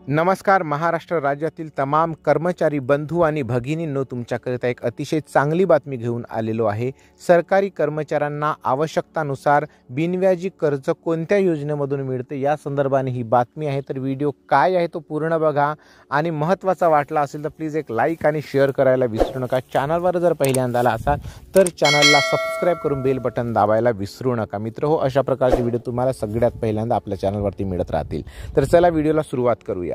नमस्कार। महाराष्ट्र राज्यातील तमाम कर्मचारी बंधू आणि भगिनींनो, तुमच्याकरिता एक अतिशय चांगली बातमी घेऊन आलेलो आहे। सरकारी कर्मचाऱ्यांना आवश्यकतानुसार बिनव्याजी कर्ज कोणत्या योजनेमधून मिळते या संदर्भाने ही बातमी आहे। तर व्हिडिओ काय आहे तो पूर्ण बघा आणि महत्त्वाचा वाटला असेल तर प्लीज एक लाईक आणि शेअर करायला विसरू नका। चॅनलवर जर पहिल्यांदा आला असाल तर चॅनलला सबस्क्राइब करून बेल बटन दाबायला विसरू नका। मित्रहो, अशा प्रकारचे व्हिडिओ तुम्हाला सगळ्यात पहिल्यांदा आपल्या चॅनलवरती मिळत राहतील। तर चला व्हिडिओला सुरुवात करूया।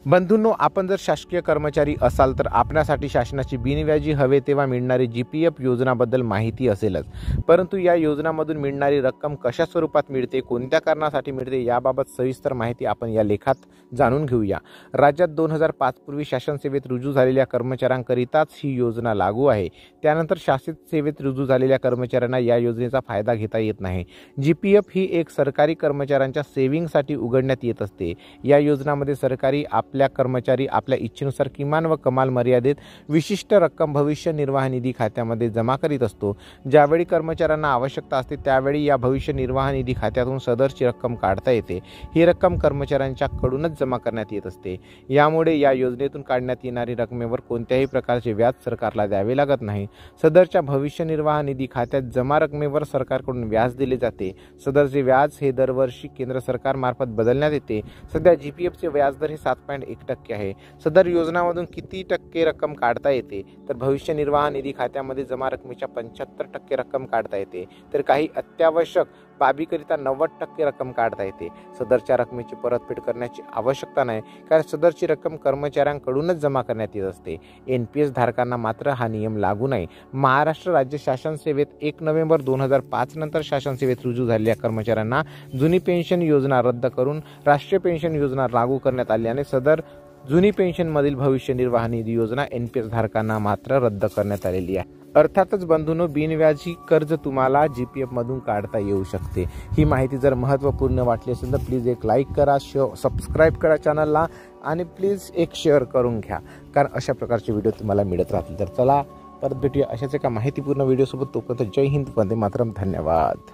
बंधूंनो, आपण जर शासकीय कर्मचारी असाल तर आपल्यासाठी शासनाची बिनव्याजी हवे तेव्हा मिळणारी जीपीएफ योजनाबद्दल माहिती असेलच, परंतु या योजनामधून मिळणारी रक्कम कशा स्वरूपात मिळते, कोणत्या कारणासाठी मिळते याबाबत सविस्तर माहिती आपण या लेखात जाणून घेऊया। राज्यात 2005 पूर्वी शासन सेवेत रुजू झालेल्या कर्मचाऱ्यांकरिताच ही योजना लागू आहे। त्यानंतर शासित सेवेत रुजू झालेल्या कर्मचाऱ्यांना या योजनेचा फायदा घेता येत नाही। जीपीएफ ही एक सरकारी कर्मचाऱ्यांच्या सेव्हिंगसाठी उघडण्यात येत असते। या योजनामध्ये सरकारी आपल्या कर्मचारी आपल्या इच्छेनुसार किमान व कमाल मर्यादेत विशिष्ट रक्कम भविष्य निर्वाह निधी खात्यामध्ये जमा करीत असतो। ज्यावेळी कर्मचाऱ्यांना आवश्यकता असते त्यावेळी या भविष्य निर्वाह निधी खात्यातून सदरची रक्कम काढता येते। ही रक्कम कर्मचाऱ्यांच्याकडूनच जमा करण्यात येत असते। यामुळे या योजनेतून काढण्यात येणारी रकमेवर कोणत्याही प्रकारचे व्याज सरकारला द्यावे लागत नाही। सदरच्या भविष्य निर्वाह निधी खात्यात जमा रकमेवर सरकारकडून व्याज दिले जाते। सदरचे व्याज हे दरवर्षी केंद्र सरकारमार्फत बदलण्यात येते। सध्या जीपीएफचे व्याजदर हे 7.1% आहे। सदर योजनामधून किती टक्के रक्कम काढता येते तर भविष्य निर्वाह निधी खात्यामध्ये जमा रकमेच्या 75% रक्कम काढता येते, तर काही अत्यावश्यक बाबीकरिता 90% रक्कम काढता येते। सदरच्या रकमेची परतफेड करण्याची आवश्यकता नाही, कारण सदरची रक्कम कर्मचाऱ्यांकडूनच जमा करण्यात येत असते। एनपीएस धारकांना मात्र हा नियम लागू नाही। महाराष्ट्र राज्य शासन सेवेत 1 नोव्हेंबर 2005 नंतर शासन सेवेत रुजू झालेल्या कर्मचाऱ्यांना जुनी पेन्शन योजना रद्द करून राष्ट्रीय पेन्शन योजना लागू करण्यात आल्याने सदर जुनी पेन्शनमधील भविष्य निर्वाह निधी योजना एनपीएस धारकांना मात्र रद्द करण्यात आलेली आहे। अर्थातच बंधूंनो, बिनव्याजी कर्ज तुम्हाला जीपीएफ मधून काढता येऊ शकते। ही माहिती जर महत्त्वपूर्ण वाटली असेल तर प्लीज एक लाईक करा, सबस्क्राइब करा चॅनलला आणि प्लीज एक शेअर करून घ्या, कारण अशा प्रकारचे व्हिडिओ तुम्हाला मिळत राहतील। तर चला परत भेटूया अशाच एका माहितीपूर्ण व्हिडिओसोबत। तोपर्यंत जय हिंद, वंदे मातरम, धन्यवाद।